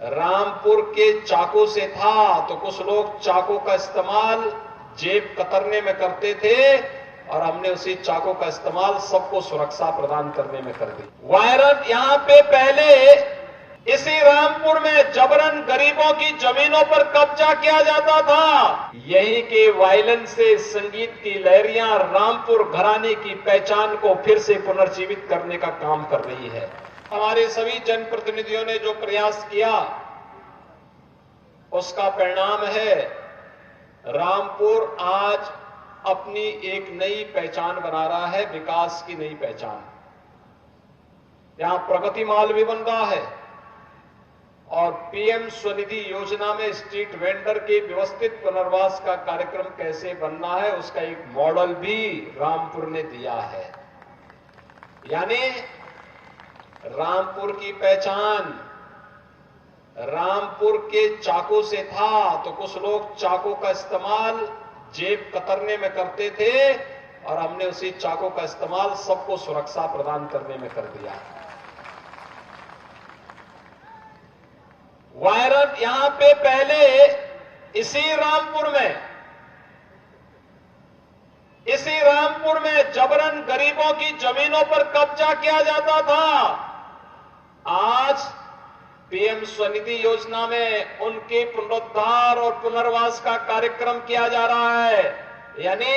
रामपुर के चाकू से था, तो कुछ लोग चाकू का इस्तेमाल जेब कतरने में करते थे और हमने उसी चाकू का इस्तेमाल सबको सुरक्षा प्रदान करने में कर दी। वायरस यहां पे पहले इसी रामपुर में जबरन गरीबों की जमीनों पर कब्जा किया जाता था। यही के वायलेंस से संगीत की लहरियां रामपुर घराने की पहचान को फिर से पुनर्जीवित करने का काम कर रही है। हमारे सभी जनप्रतिनिधियों ने जो प्रयास किया उसका परिणाम है रामपुर आज अपनी एक नई पहचान बना रहा है, विकास की नई पहचान। यहां प्रगति माल भी बन रहा है और पीएम स्वनिधि योजना में स्ट्रीट वेंडर के व्यवस्थित पुनर्वास का कार्यक्रम कैसे बनना है उसका एक मॉडल भी रामपुर ने दिया है। यानी रामपुर की पहचान रामपुर के चाकू से था, तो कुछ लोग चाकू का इस्तेमाल जेब कतरने में करते थे और हमने उसी चाकू का इस्तेमाल सबको सुरक्षा प्रदान करने में कर दिया। वायरस यहां पे पहले इसी रामपुर में जबरन गरीबों की जमीनों पर कब्जा किया जाता था। आज पीएम स्वनिधि योजना में उनके पुनरुद्धार और पुनर्वास का कार्यक्रम किया जा रहा है। यानी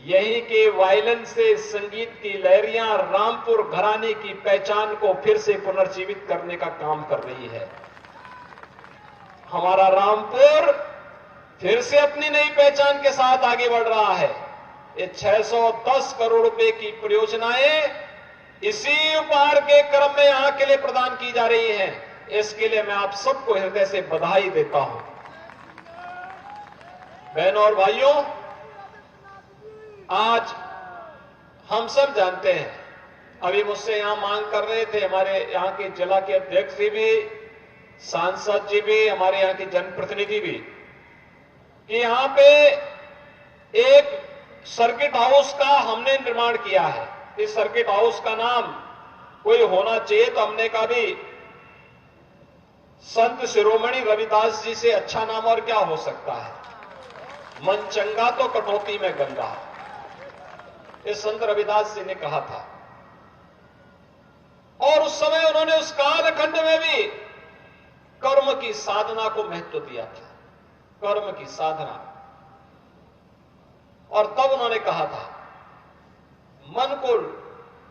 यही के वायलेंस से संगीत की लहरियां रामपुर घराने की पहचान को फिर से पुनर्जीवित करने का काम कर रही है। हमारा रामपुर फिर से अपनी नई पहचान के साथ आगे बढ़ रहा है। ये 610 करोड़ रुपए की परियोजनाएं इसी उपहार के क्रम में यहां के लिए प्रदान की जा रही हैं। इसके लिए मैं आप सबको हृदय से बधाई देता हूं। बहनों और भाइयों, आज हम सब जानते हैं, अभी मुझसे यहां मांग कर रहे थे हमारे यहां के जिला के अध्यक्ष जी भी, सांसद जी भी, हमारे यहां के जनप्रतिनिधि भी, कि यहां पे एक सर्किट हाउस का हमने निर्माण किया है। इस सर्किट हाउस का नाम कोई होना चाहिए, तो हमने कहा भी संत शिरोमणि रविदास जी से अच्छा नाम और क्या हो सकता है। मन चंगा तो कटौती में गंगा, ये संत रविदास जी ने कहा था। और उस समय उन्होंने उस कालखंड में भी कर्म की साधना को महत्व दिया था, कर्म की साधना। और तब उन्होंने कहा था,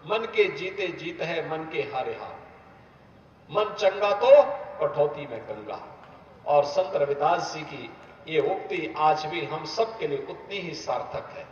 मन के जीते जीत है, मन के हारे हार, मन चंगा तो कठौती में गंगा। और संत रविदास जी की ये उक्ति आज भी हम सब के लिए उतनी ही सार्थक है।